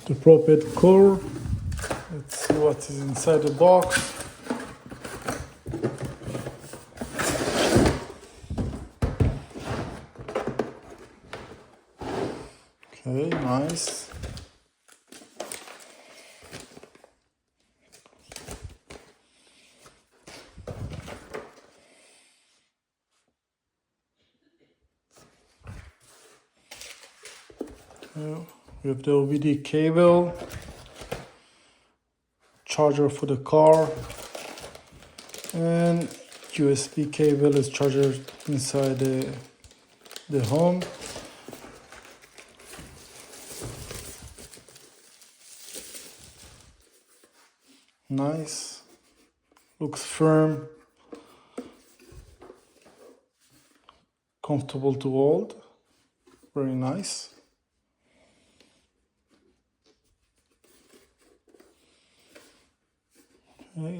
the Propad core. Let's see what is inside the box. Okay, nice. We have the OBD cable, charger for the car, and USB cable is charger inside the home. Nice, looks firm, comfortable to hold, very nice. Okay,